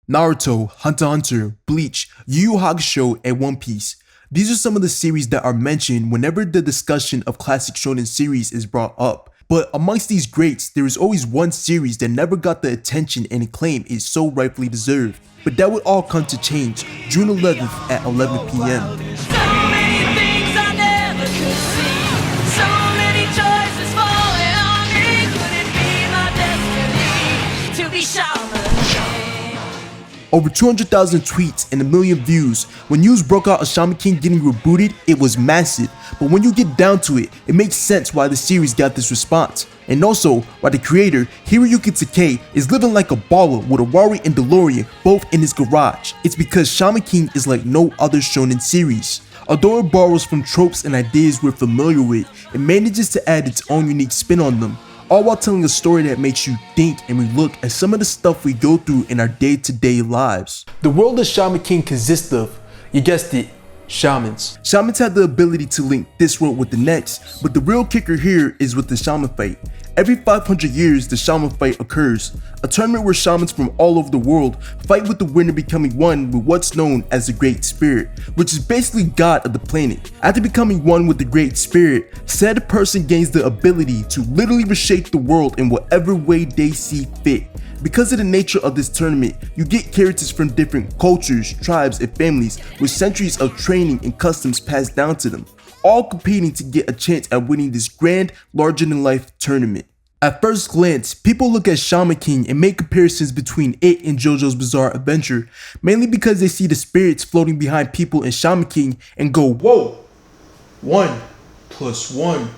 Naruto, Hunter x Hunter, Bleach, Yu Yu Hakusho, and One Piece. These are some of the series that are mentioned whenever the discussion of classic shonen series is brought up. But amongst these greats, there is always one series that never got the attention and acclaim it so rightfully deserved. But that would all come to change June 11th at 11 p.m. Over 200,000 tweets and 1 million views. When news broke out of Shaman King getting rebooted, it was massive. But when you get down to it, it makes sense why the series got this response. And also, why the creator, Hiroyuki Takei, is living like a baller with a Rari and DeLorean both in his garage. It's because Shaman King is like no other shonen series. Although it borrows from tropes and ideas we're familiar with, it manages to add its own unique spin on them, all while telling a story that makes you think and relook at some of the stuff we go through in our day-to-day lives. The world of Shaman King consists of, you guessed it, shamans. Shamans have the ability to link this world with the next, but the real kicker here is with the shaman fight. Every 500 years, the shaman fight occurs, a tournament where shamans from all over the world fight with the winner becoming one with what's known as the Great Spirit, which is basically God of the planet. After becoming one with the Great Spirit, said person gains the ability to literally reshape the world in whatever way they see fit. Because of the nature of this tournament, you get characters from different cultures, tribes, and families with centuries of training and customs passed down to them, all competing to get a chance at winning this grand, larger-than-life tournament. At first glance, people look at Shaman King and make comparisons between it and JoJo's Bizarre Adventure, mainly because they see the spirits floating behind people in Shaman King and go, whoa, 1 + 1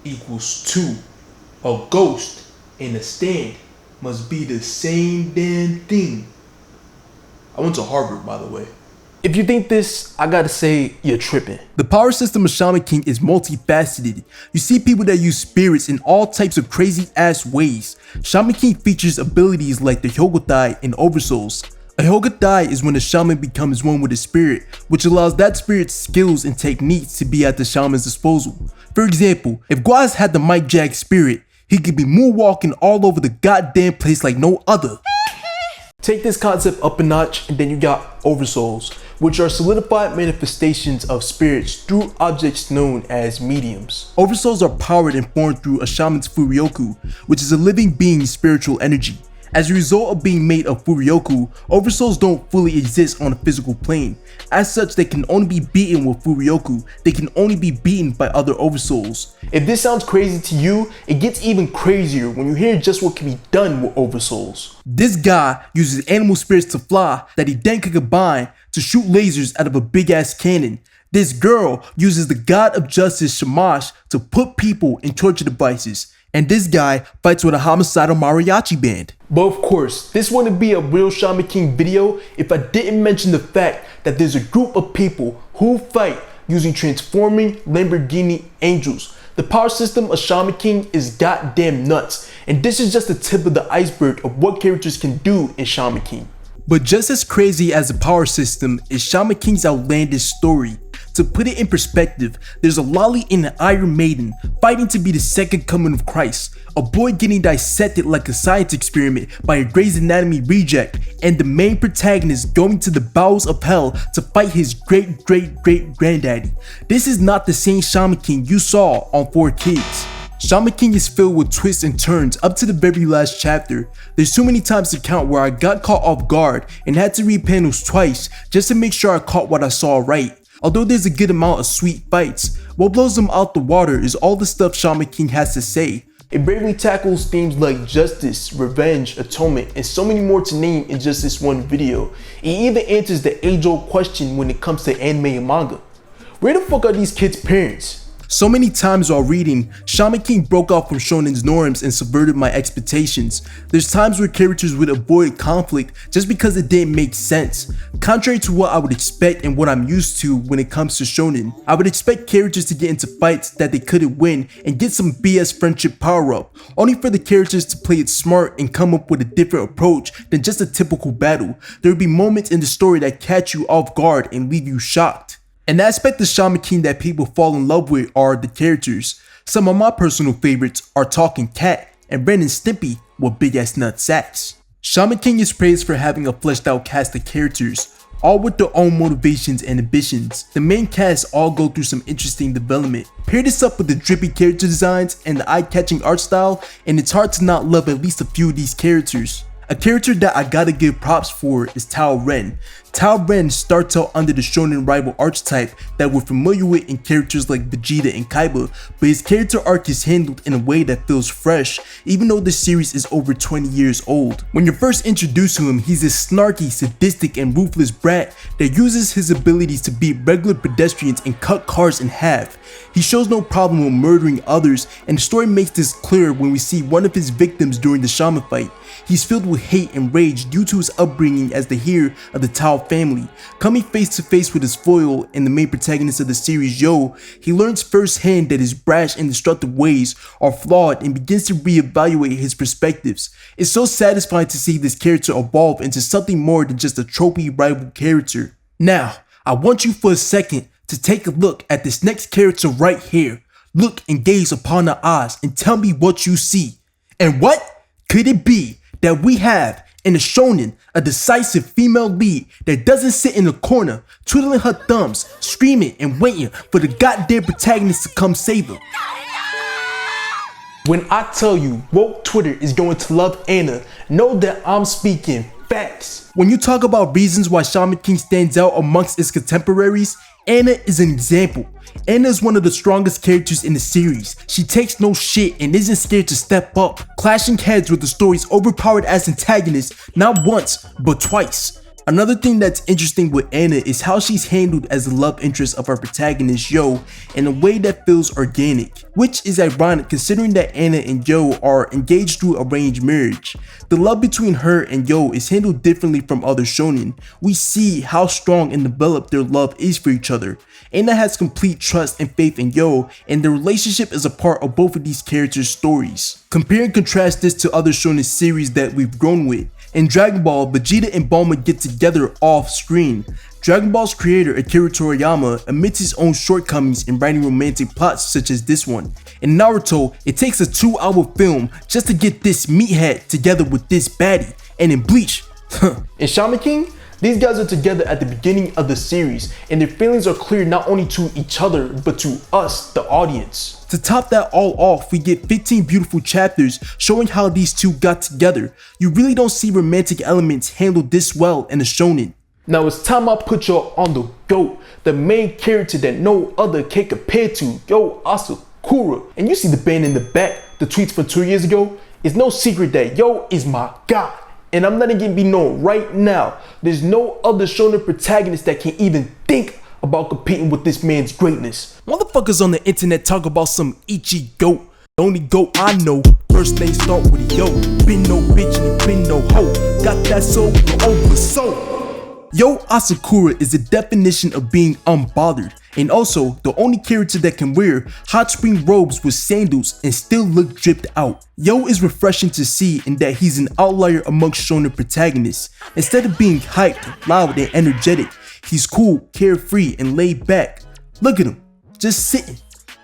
= 2. A ghost and a stand must be the same damn thing. I went to Harvard, by the way. If you think this, I gotta say, you're tripping. The power system of Shaman King is multifaceted. You see people that use spirits in all types of crazy ass ways. Shaman King features abilities like the Hyogotai and Oversouls. A Hyogotai is when a shaman becomes one with a spirit, which allows that spirit's skills and techniques to be at the shaman's disposal. For example, if Guaz had the Mike Jack spirit, he could be moonwalking all over the goddamn place like no other. Take this concept up a notch and then you got Oversouls, which are solidified manifestations of spirits through objects known as mediums. Oversouls are powered and formed through a shaman's Furyoku, which is a living being's spiritual energy. As a result of being made of Furyoku, Oversouls don't fully exist on a physical plane. As such, they can only be beaten with Furyoku. They can only be beaten by other Oversouls. If this sounds crazy to you, it gets even crazier when you hear just what can be done with Oversouls. This guy uses animal spirits to fly that he then can combine to shoot lasers out of a big ass cannon. This girl uses the god of justice Shamash to put people in torture devices. And this guy fights with a homicidal mariachi band. But of course, this wouldn't be a real Shaman King video if I didn't mention the fact that there's a group of people who fight using transforming Lamborghini angels. The power system of Shaman King is goddamn nuts, and this is just the tip of the iceberg of what characters can do in Shaman King. But just as crazy as the power system is Shaman King's outlandish story. To put it in perspective, there's a lolly and an Iron Maiden fighting to be the second coming of Christ, a boy getting dissected like a science experiment by a Grey's Anatomy reject, and the main protagonist going to the bowels of hell to fight his great-great-great-granddaddy. This is not the same Shaman King you saw on 4Kids. Shaman King is filled with twists and turns up to the very last chapter. There's too many times to count where I got caught off guard and had to read panels twice just to make sure I caught what I saw right. Although there's a good amount of sweet fights, what blows them out the water is all the stuff Shaman King has to say. It bravely tackles themes like justice, revenge, atonement, and so many more to name in just this one video. It even answers the age-old question when it comes to anime and manga. Where the fuck are these kids' parents? So many times while reading, Shaman King broke off from shonen's norms and subverted my expectations. There's times where characters would avoid conflict just because it didn't make sense. Contrary to what I would expect and what I'm used to when it comes to shonen, I would expect characters to get into fights that they couldn't win and get some BS friendship power up, only for the characters to play it smart and come up with a different approach than just a typical battle. There would be moments in the story that catch you off guard and leave you shocked. An aspect of Shaman King that people fall in love with are the characters. Some of my personal favorites are Talking Cat and Ren and Stimpy with big ass nut sacks. Shaman King is praised for having a fleshed out cast of characters, all with their own motivations and ambitions. The main cast all go through some interesting development. Pair this up with the drippy character designs and the eye-catching art style, and it's hard to not love at least a few of these characters. A character that I gotta give props for is Tao Ren. Tao Ren starts out under the shonen rival archetype that we're familiar with in characters like Vegeta and Kaiba, but his character arc is handled in a way that feels fresh, even though the series is over 20 years old. When you're first introduced to him, he's a snarky, sadistic, and ruthless brat that uses his abilities to beat regular pedestrians and cut cars in half. He shows no problem with murdering others, and the story makes this clear when we see one of his victims during the shaman fight. He's filled with hate and rage due to his upbringing as the heir of the Tao family. Coming face to face with his foil and the main protagonist of the series, Yoh, he learns firsthand that his brash and destructive ways are flawed and begins to reevaluate his perspectives. It's so satisfying to see this character evolve into something more than just a trophy rival character. Now, I want you for a second to take a look at this next character right here. Look and gaze upon her eyes and tell me what you see. And what could it be that we have in the shonen a decisive female lead that doesn't sit in the corner twiddling her thumbs, screaming and waiting for the goddamn protagonist to come save her? When I tell you woke Twitter is going to love Anna, know that I'm speaking facts. When you talk about reasons why Shaman King stands out amongst its contemporaries, Anna is an example. Anna is one of the strongest characters in the series. She takes no shit and isn't scared to step up, clashing heads with the story's overpowered ass antagonist not once, but twice. Another thing that's interesting with Anna is how she's handled as the love interest of our protagonist Yoh in a way that feels organic, which is ironic considering that Anna and Yoh are engaged through arranged marriage. The love between her and Yoh is handled differently from other shonen. We see how strong and developed their love is for each other. Anna has complete trust and faith in Yoh, and the relationship is a part of both of these characters' stories. Compare and contrast this to other shonen series that we've grown with. In Dragon Ball, Vegeta and Bulma get together off screen. Dragon Ball's creator Akira Toriyama admits his own shortcomings in writing romantic plots such as this one. In Naruto, it takes a 2-hour film just to get this meathead together with this baddie. And in Bleach, in Shaman King, these guys are together at the beginning of the series, and their feelings are clear not only to each other, but to us, the audience. To top that all off, we get 15 beautiful chapters showing how these two got together. You really don't see romantic elements handled this well in a shonen. Now it's time I put y'all on the GOAT, the main character that no other can compare to, Yoh Asakura. And you see the band in the back, the tweets from 2 years ago? It's no secret that Yoh is my god. And I'm letting it be known right now, there's no other shonen protagonist that can even think about competing with this man's greatness. Motherfuckers on the internet talk about some Ichi goat. The only goat I know, first name start with a yo. Been no bitch and been no hoe. Got that soul over soul. Yoh Asakura is the definition of being unbothered, and also the only character that can wear hot spring robes with sandals and still look dripped out. Yoh is refreshing to see in that he's an outlier amongst shonen protagonists. Instead of being hyped, loud, and energetic, he's cool, carefree, and laid back. Look at him, just sitting,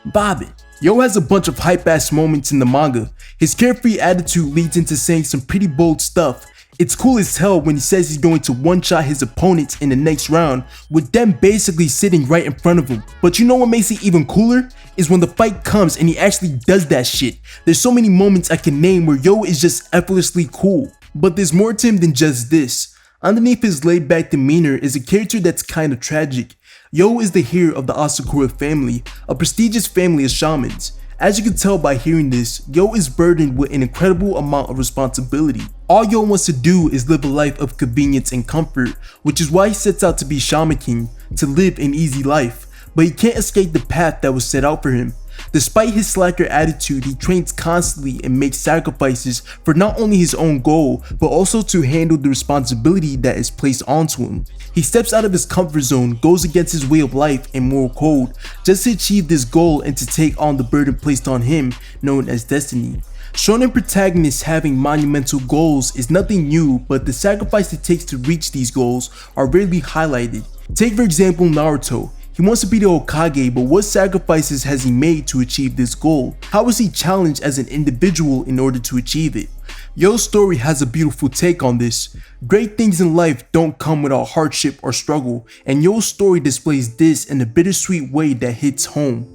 bobbing. Yoh has a bunch of hype ass moments in the manga. His carefree attitude leads into saying some pretty bold stuff. It's cool as hell when he says he's going to one-shot his opponents in the next round, with them basically sitting right in front of him. But you know what makes it even cooler? Is when the fight comes and he actually does that shit. There's so many moments I can name where Yoh is just effortlessly cool. But there's more to him than just this. Underneath his laid-back demeanor is a character that's kinda tragic. Yoh is the heir of the Asakura family, a prestigious family of shamans. As you can tell by hearing this, Yoh is burdened with an incredible amount of responsibility. All Yoh wants to do is live a life of convenience and comfort, which is why he sets out to be Shaman King, to live an easy life. But he can't escape the path that was set out for him. Despite his slacker attitude, he trains constantly and makes sacrifices for not only his own goal, but also to handle the responsibility that is placed onto him. He steps out of his comfort zone, goes against his way of life and moral code, just to achieve this goal and to take on the burden placed on him, known as destiny. Shonen protagonists having monumental goals is nothing new, but the sacrifice it takes to reach these goals are rarely highlighted. Take for example Naruto. He wants to be the Hokage, but what sacrifices has he made to achieve this goal? How was he challenged as an individual in order to achieve it? Yoh's story has a beautiful take on this. Great things in life don't come without hardship or struggle, and Yoh's story displays this in a bittersweet way that hits home.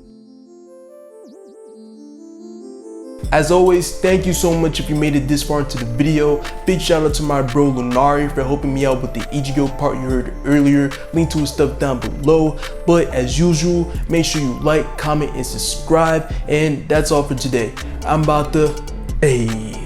As always, thank you so much if you made it this far into the video. Big shout out to my bro LUNARI for helping me out with the Ichigo part you heard earlier. Link to his stuff down below. But as usual, make sure you like, comment, and subscribe. And that's all for today. I'm about to... Hey.